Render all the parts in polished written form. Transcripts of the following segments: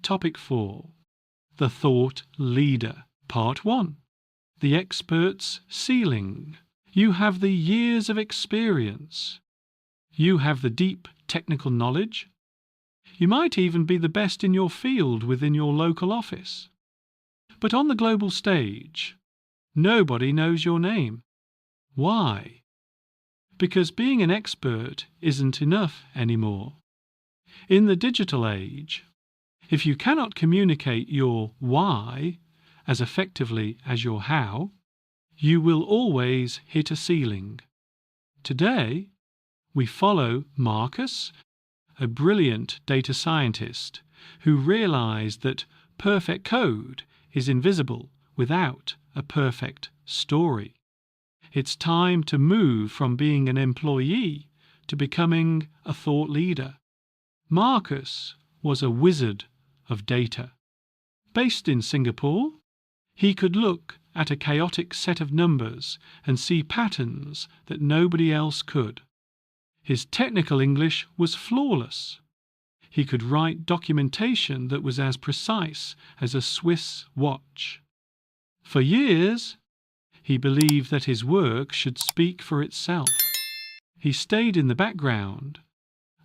Topic 4. The Thought Leader. Part 1. The Expert's Ceiling. You have the years of experience. You have the deep technical knowledge. You might even be the best in your field within your local office. But on the global stage, nobody knows your name. Why? Because being an expert isn't enough anymore. In the digital age, if you cannot communicate your why as effectively as your how, you will always hit a ceiling. Today, we follow Marcus, a brilliant data scientist who realized that perfect code is invisible without a perfect story. It's time to move from being an employee to becoming a thought leader. Marcus was a wizard of data. Based in Singapore, he could look at a chaotic set of numbers and see patterns that nobody else could. His technical English was flawless. He could write documentation that was as precise as a Swiss watch. For years, he believed that his work should speak for itself. He stayed in the background,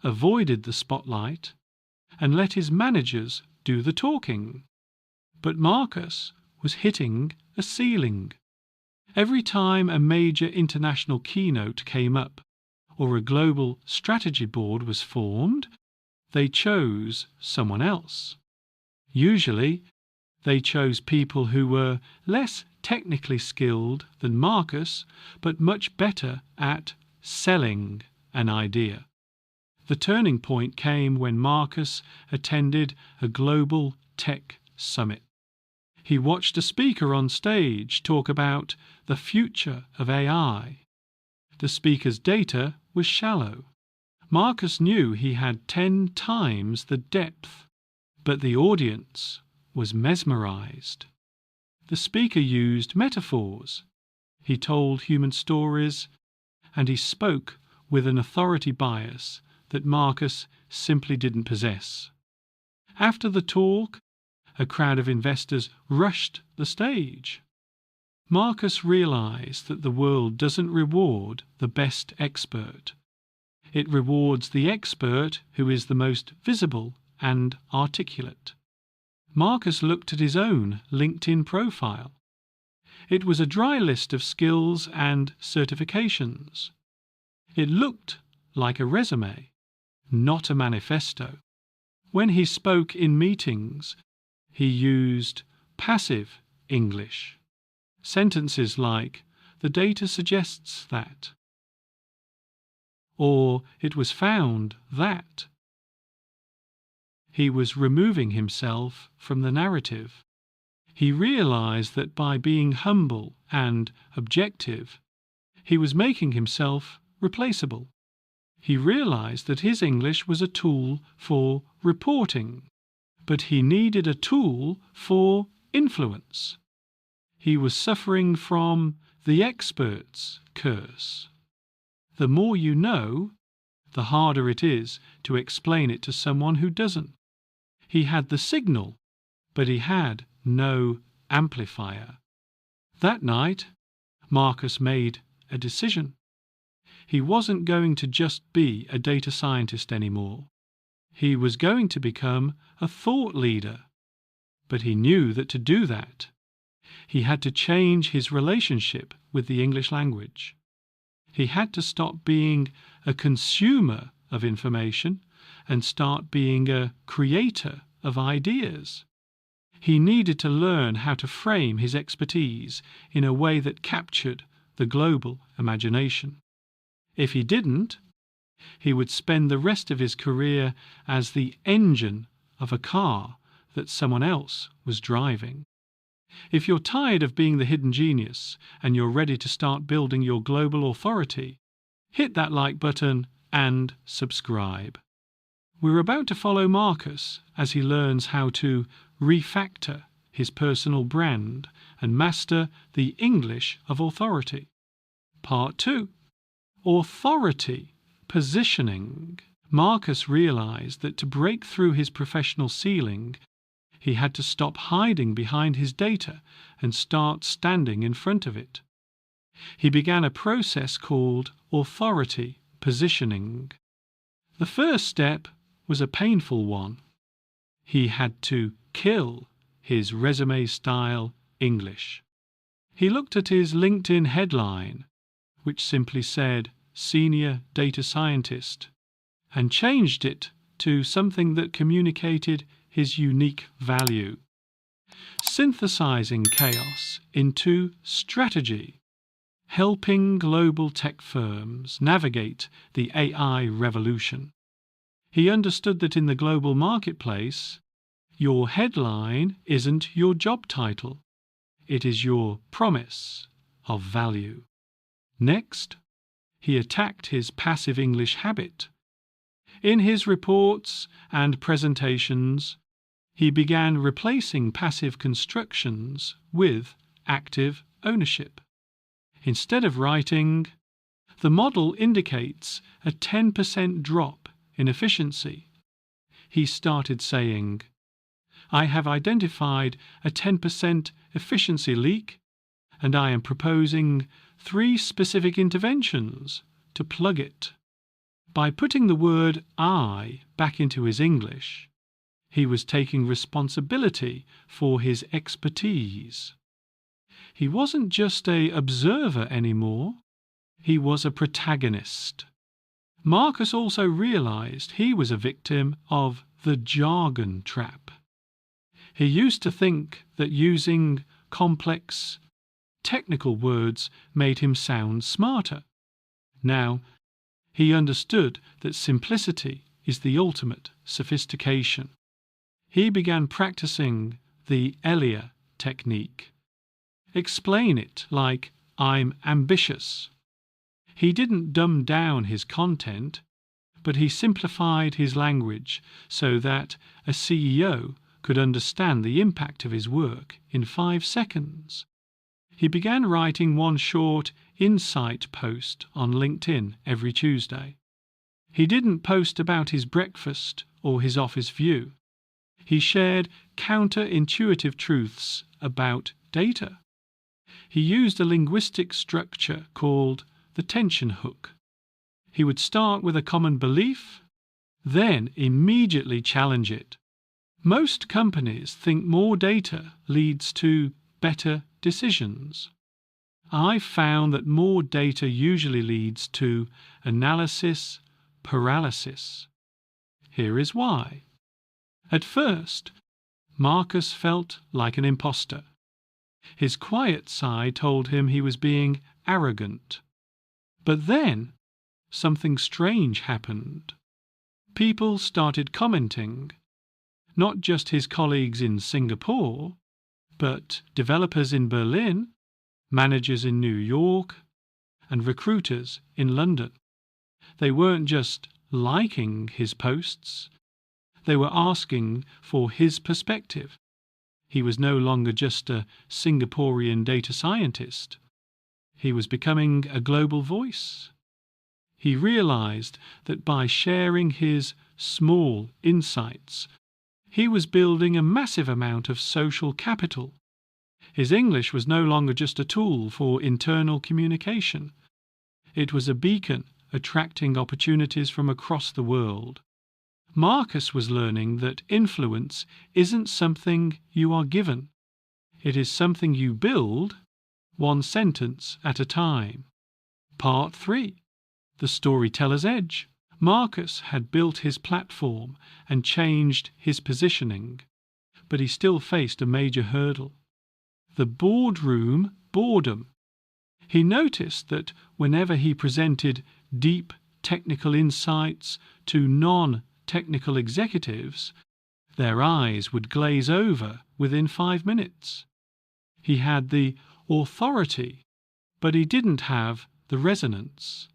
avoided the spotlight, and let his managers do the talking. But Marcus was hitting a ceiling. Every time a major international keynote came up or a global strategy board was formed, they chose someone else. Usually, they chose people who were less technically skilled than Marcus, but much better at selling an idea. The turning point came when Marcus attended a global tech summit. He watched a speaker on stage talk about the future of AI. The speaker's data was shallow. Marcus knew he had 10 times the depth, but the audience was mesmerized. The speaker used metaphors. He told human stories, and he spoke with an authority bias that Marcus simply didn't possess. After the talk, a crowd of investors rushed the stage. Marcus realized that the world doesn't reward the best expert. It rewards the expert who is the most visible and articulate. Marcus looked at his own LinkedIn profile. It was a dry list of skills and certifications. It looked like a resume, not a manifesto. When he spoke in meetings, he used passive English. Sentences like, "The data suggests that," or "It was found that." He was removing himself from the narrative. He realized that by being humble and objective, he was making himself replaceable. He realized that his English was a tool for reporting, but he needed a tool for influence. He was suffering from the expert's curse. The more you know, the harder it is to explain it to someone who doesn't. He had the signal, but he had no amplifier. That night, Marcus made a decision. He wasn't going to just be a data scientist anymore. He was going to become a thought leader. But he knew that to do that, he had to change his relationship with the English language. He had to stop being a consumer of information and start being a creator of ideas. He needed to learn how to frame his expertise in a way that captured the global imagination. If he didn't, he would spend the rest of his career as the engine of a car that someone else was driving. If you're tired of being the hidden genius and you're ready to start building your global authority, hit that like button and subscribe. We're about to follow Marcus as he learns how to refactor his personal brand and master the English of authority. Part 2. Authority positioning. Marcus realized that to break through his professional ceiling, He had to stop hiding behind his data and start standing in front of it. He began a process called authority positioning. The first step was a painful one. He had to kill his resume-style English. He looked at his LinkedIn headline, which simply said Senior Data Scientist, and changed it to something that communicated his unique value. Synthesizing chaos into strategy, helping global tech firms navigate the AI revolution. He understood that in the global marketplace, your headline isn't your job title. It is your promise of value. Next, he attacked his passive English habit. In his reports and presentations, he began replacing passive constructions with active ownership. Instead of writing, "The model indicates a 10% drop in efficiency," he started saying, "I have identified a 10% efficiency leak, and I am proposing 3 specific interventions to plug it." By putting the word "I" back into his English, he was taking responsibility for his expertise. He wasn't just an observer anymore, he was a protagonist. Marcus also realized he was a victim of the jargon trap. He used to think that using complex, technical words made him sound smarter. Now, he understood that simplicity is the ultimate sophistication. He began practicing the Elia technique. Explain it like, "I'm ambitious." He didn't dumb down his content, but he simplified his language so that a CEO could understand the impact of his work in 5 seconds. He began writing one short insight post on LinkedIn every Tuesday. He didn't post about his breakfast or his office view. He shared counterintuitive truths about data. He used a linguistic structure called the tension hook. He would start with a common belief, then immediately challenge it. Most companies think more data leads to better decisions. I found that more data usually leads to analysis paralysis. Here is why. At first, Marcus felt like an imposter. His quiet side told him he was being arrogant. But then, something strange happened. People started commenting. Not just his colleagues in Singapore, but developers in Berlin, managers in New York, and recruiters in London. They weren't just liking his posts, they were asking for his perspective. He was no longer just a Singaporean data scientist. He was becoming a global voice. He realized that by sharing his small insights, he was building a massive amount of social capital. His English was no longer just a tool for internal communication. It was a beacon attracting opportunities from across the world. Marcus was learning that influence isn't something you are given. It is something you build, one sentence at a time. Part 3. The Storyteller's Edge. Marcus had built his platform and changed his positioning, but he still faced a major hurdle. The boardroom boredom. He noticed that whenever he presented deep technical insights to non-technical executives, their eyes would glaze over within 5 minutes. He had the authority, but he didn't have the resonance.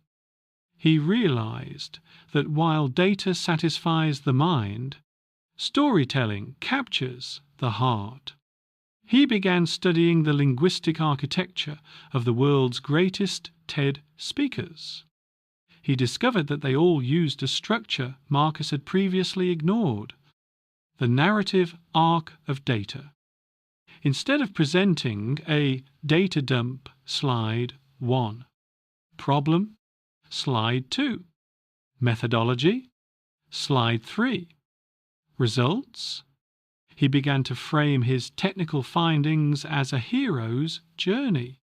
He realized that while data satisfies the mind, storytelling captures the heart. He began studying the linguistic architecture of the world's greatest TED speakers. He discovered that they all used a structure Marcus had previously ignored. the narrative arc of data. Instead of presenting a data dump, slide 1. Problem, slide 2. Methodology, slide 3. Results? He began to frame his technical findings as a hero's journey.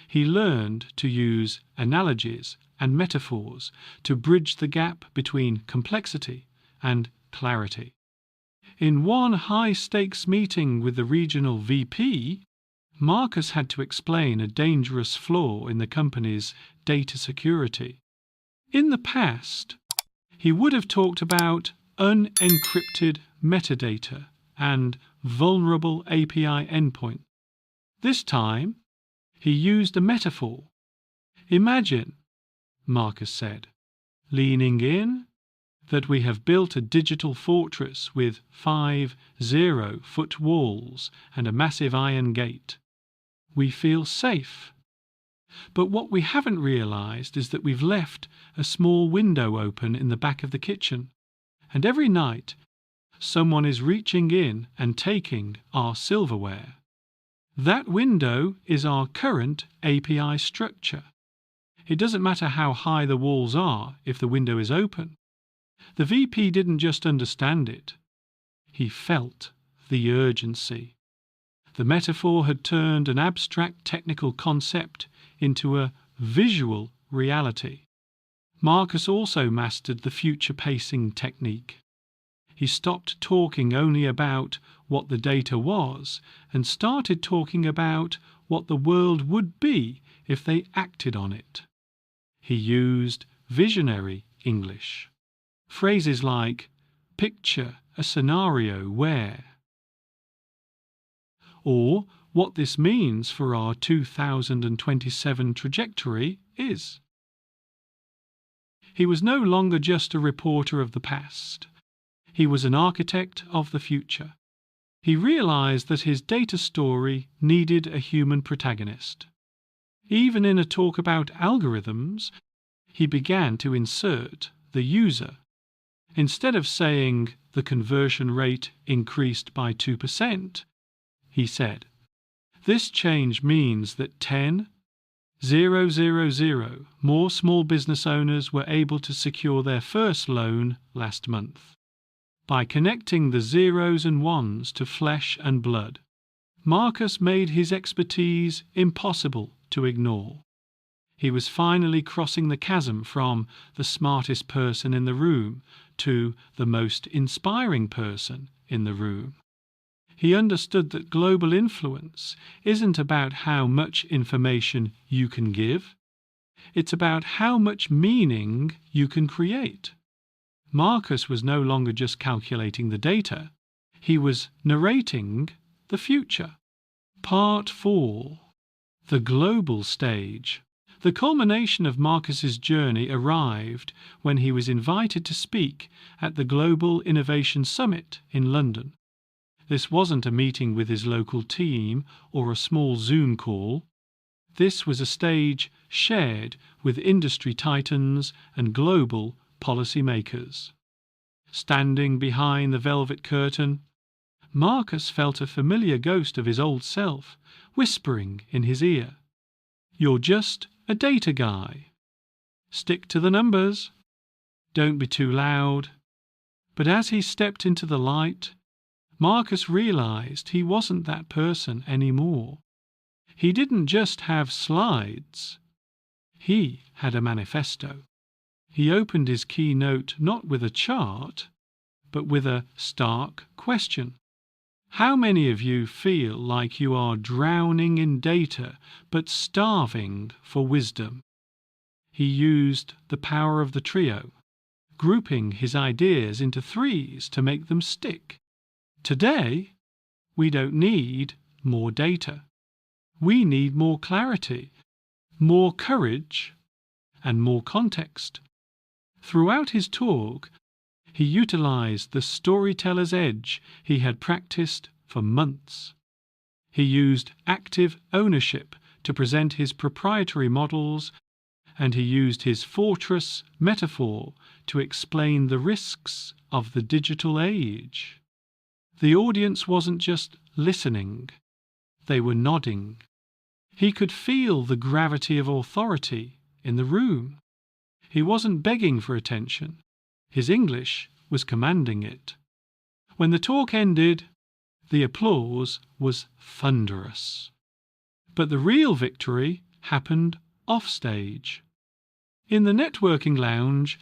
He learned to use analogies and metaphors to bridge the gap between complexity and clarity. In one high-stakes meeting with the regional VP, Marcus had to explain a dangerous flaw in the company's data security. In the past, he would have talked about unencrypted metadata and vulnerable API endpoint. This time, he used a metaphor. Imagine, Marcus said, leaning in, that we have built a digital fortress with 5 0-foot walls and a massive iron gate. We feel safe. But what we haven't realized is that we've left a small window open in the back of the kitchen, and every night someone is reaching in and taking our silverware. That window is our current API structure. It doesn't matter how high the walls are if the window is open. The VP didn't just understand it. He felt the urgency. The metaphor had turned an abstract technical concept into a visual reality. Marcus also mastered the future pacing technique. He stopped talking only about what the data was and started talking about what the world would be if they acted on it. He used visionary English. Phrases like, picture a scenario where, or what this means for our 2027 trajectory is. He was no longer just a reporter of the past. He was an architect of the future. He realized that his data story needed a human protagonist. Even in a talk about algorithms, he began to insert the user. Instead of saying the conversion rate increased by 2%, he said, this change means that 10,000 more small business owners were able to secure their first loan last month. By connecting the zeros and ones to flesh and blood, Marcus made his expertise impossible to ignore. He was finally crossing the chasm from the smartest person in the room to the most inspiring person in the room. He understood that global influence isn't about how much information you can give. It's about how much meaning you can create. Marcus was no longer just calculating the data. He was narrating the future. Part 4. The global stage. The culmination of Marcus's journey arrived when he was invited to speak at the Global Innovation Summit in London. This wasn't a meeting with his local team or a small Zoom call. This was a stage shared with industry titans and global policymakers. Standing behind the velvet curtain, Marcus felt a familiar ghost of his old self whispering in his ear, "You're just a data guy. Stick to the numbers. Don't be too loud." But as he stepped into the light, Marcus realized he wasn't that person anymore. He didn't just have slides. He had a manifesto. He opened his keynote not with a chart, but with a stark question. How many of you feel like you are drowning in data but starving for wisdom? He used the power of the trio, grouping his ideas into threes to make them stick. Today, we don't need more data. We need more clarity, more courage, and more context. Throughout his talk, he utilized the storyteller's edge he had practiced for months. He used active ownership to present his proprietary models, and he used his fortress metaphor to explain the risks of the digital age. The audience wasn't just listening, they were nodding. He could feel the gravity of authority in the room. He wasn't begging for attention. His English was commanding it. When the talk ended, the applause was thunderous. But the real victory happened offstage. In the networking lounge,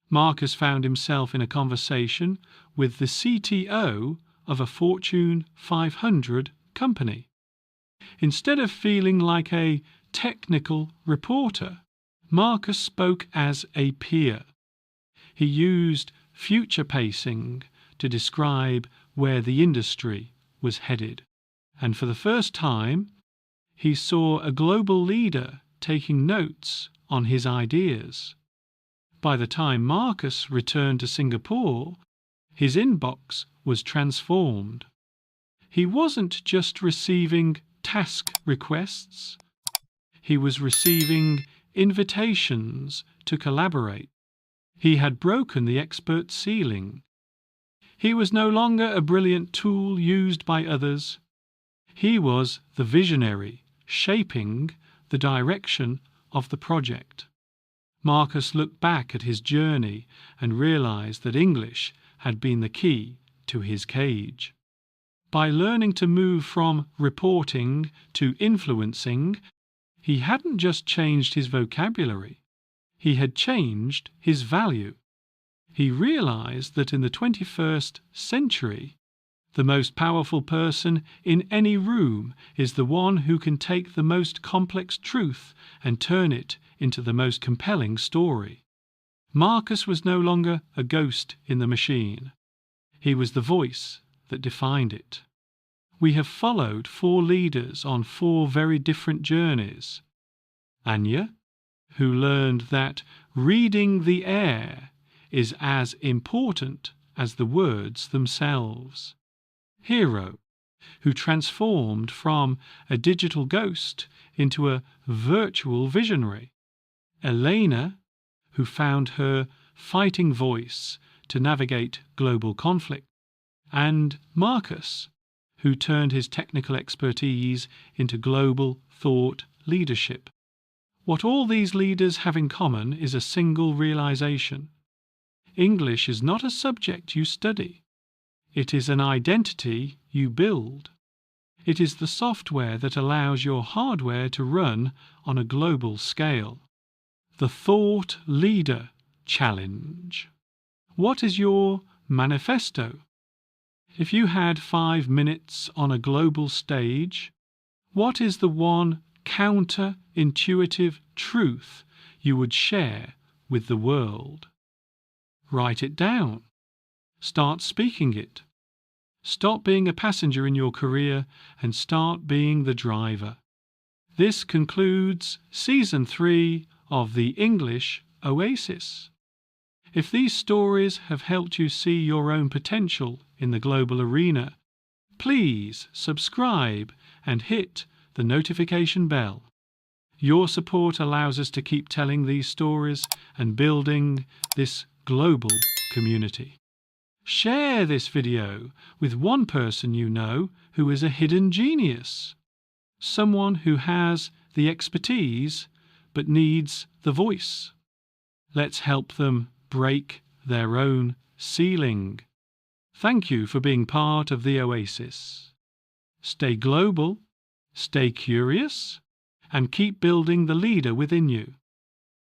Marcus found himself in a conversation with the CTO of a Fortune 500 company. Instead of feeling like a technical reporter, Marcus spoke as a peer. He used future pacing to describe where the industry was headed. And for the first time, he saw a global leader taking notes on his ideas. By the time Marcus returned to Singapore, his inbox was transformed. He wasn't just receiving task requests. He was receiving invitations to collaborate. He had broken the expert ceiling. He was no longer a brilliant tool used by others. He was the visionary, shaping the direction of the project. Marcus looked back at his journey and realized that English had been the key to his cage. By learning to move from reporting to influencing, he hadn't just changed his vocabulary, he had changed his value. He realized that in the 21st century, the most powerful person in any room is the one who can take the most complex truth and turn it into the most compelling story. Marcus was no longer a ghost in the machine. He was the voice that defined it. We have followed 4 leaders on 4 very different journeys. Anya, who learned that reading the air is as important as the words themselves. Hero, who transformed from a digital ghost into a virtual visionary. Elena, who found her fighting voice to navigate global conflict. And Marcus, who turned his technical expertise into global thought leadership. What all these leaders have in common is a single realization. English is not a subject you study. It is an identity you build. It is the software that allows your hardware to run on a global scale. The Thought Leader Challenge. What is your manifesto? If you had 5 minutes on a global stage, what is the one counterintuitive truth you would share with the world? Write it down. Start speaking it. Stop being a passenger in your career and start being the driver. This concludes Season 3 of the English Oasis. If these stories have helped you see your own potential in the global arena, please subscribe and hit the notification bell. Your support allows us to keep telling these stories and building this global community. Share this video with one person you know who is a hidden genius, someone who has the expertise but needs the voice. Let's help them break their own ceiling. Thank you for being part of the Oasis. Stay global, stay curious, and keep building the leader within you.